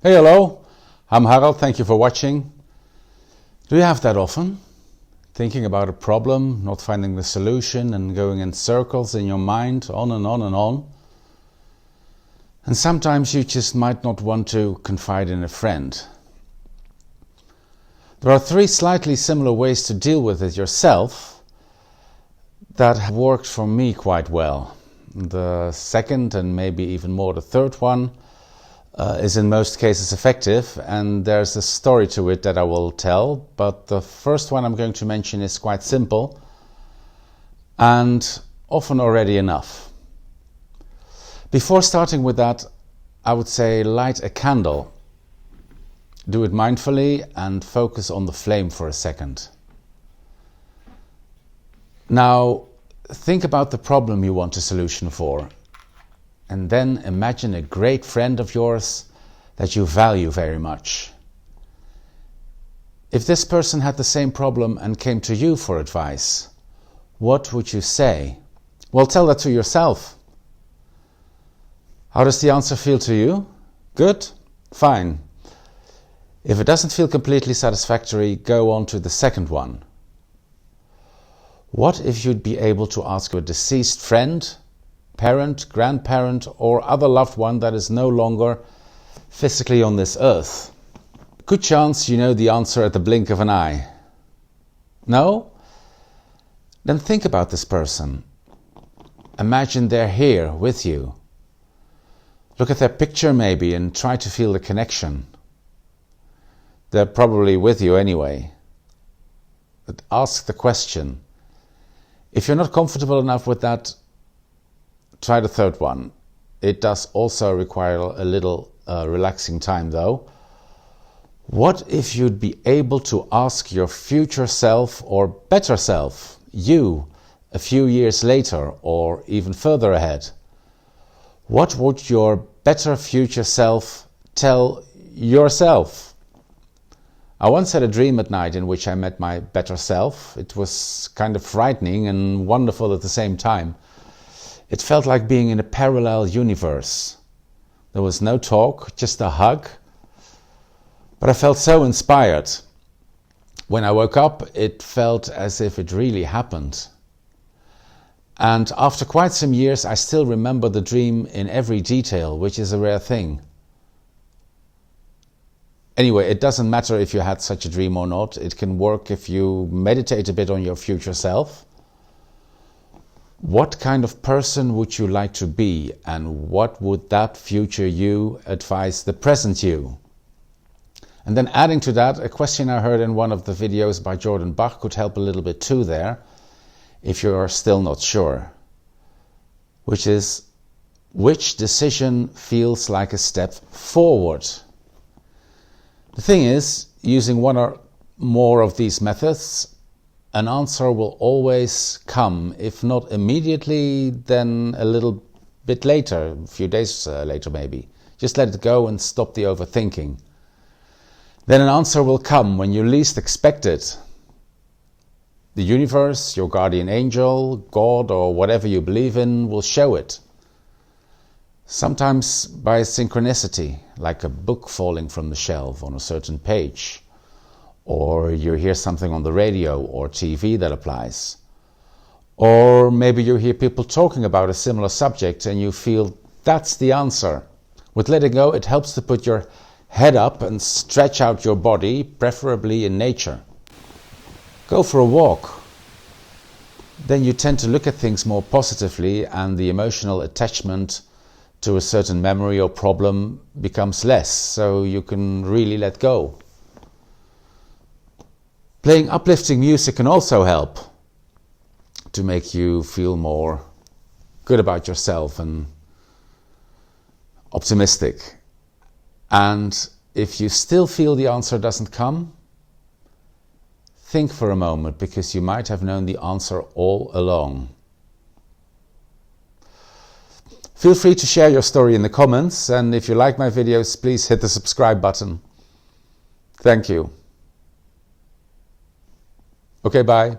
Hey, hello, I'm Harald, thank you for watching. Do you have that often? Thinking about a problem, not finding the solution and going in circles in your mind, on and on and on. And sometimes you just might not want to confide in a friend. There are 3 slightly similar ways to deal with it yourself that have worked for me quite well. The second, and maybe even more the third one, is in most cases effective, and there's a story to it that I will tell, but the first one I'm going to mention is quite simple and often already enough. Before starting with that, I would say light a candle. Do it mindfully and focus on the flame for a second. Now, think about the problem you want a solution for. And then imagine a great friend of yours that you value very much. If this person had the same problem and came to you for advice, what would you say? Well, tell that to yourself. How does the answer feel to you? Good? Fine. If it doesn't feel completely satisfactory, go on to the second one. What if you'd be able to ask your deceased friend, parent, grandparent, or other loved one that is no longer physically on this earth? Good chance you know the answer at the blink of an eye. No? Then think about this person. Imagine they're here with you. Look at their picture maybe and try to feel the connection. They're probably with you anyway. But ask the question. If you're not comfortable enough with that, try the third one. It does also require a little relaxing time though. What if you'd be able to ask your future self or better self, you, a few years later or even further ahead? What would your better future self tell yourself? I once had a dream at night in which I met my better self. It was kind of frightening and wonderful at the same time. It felt like being in a parallel universe. There was no talk, just a hug. But I felt so inspired. When I woke up, it felt as if it really happened. And after quite some years, I still remember the dream in every detail, which is a rare thing. Anyway, it doesn't matter if you had such a dream or not. It can work if you meditate a bit on your future self. What kind of person would you like to be, and what would that future you advise the present you? And then adding to that, a question I heard in one of the videos by Jordan Bach could help a little bit too there, if you're still not sure. Which is, which decision feels like a step forward? The thing is, using one or more of these methods, an answer will always come, if not immediately, then a little bit later, a few days later maybe. Just let it go and stop the overthinking. Then an answer will come when you least expect it. The universe, your guardian angel, God, or whatever you believe in will show it. Sometimes by synchronicity, like a book falling from the shelf on a certain page. Or you hear something on the radio or TV that applies. Or maybe you hear people talking about a similar subject and you feel that's the answer. With letting go, it helps to put your head up and stretch out your body, preferably in nature. Go for a walk. Then you tend to look at things more positively and the emotional attachment to a certain memory or problem becomes less, so you can really let go. Playing uplifting music can also help to make you feel more good about yourself and optimistic. And if you still feel the answer doesn't come, think for a moment, because you might have known the answer all along. Feel free to share your story in the comments, and if you like my videos, please hit the subscribe button. Thank you. Okay, bye.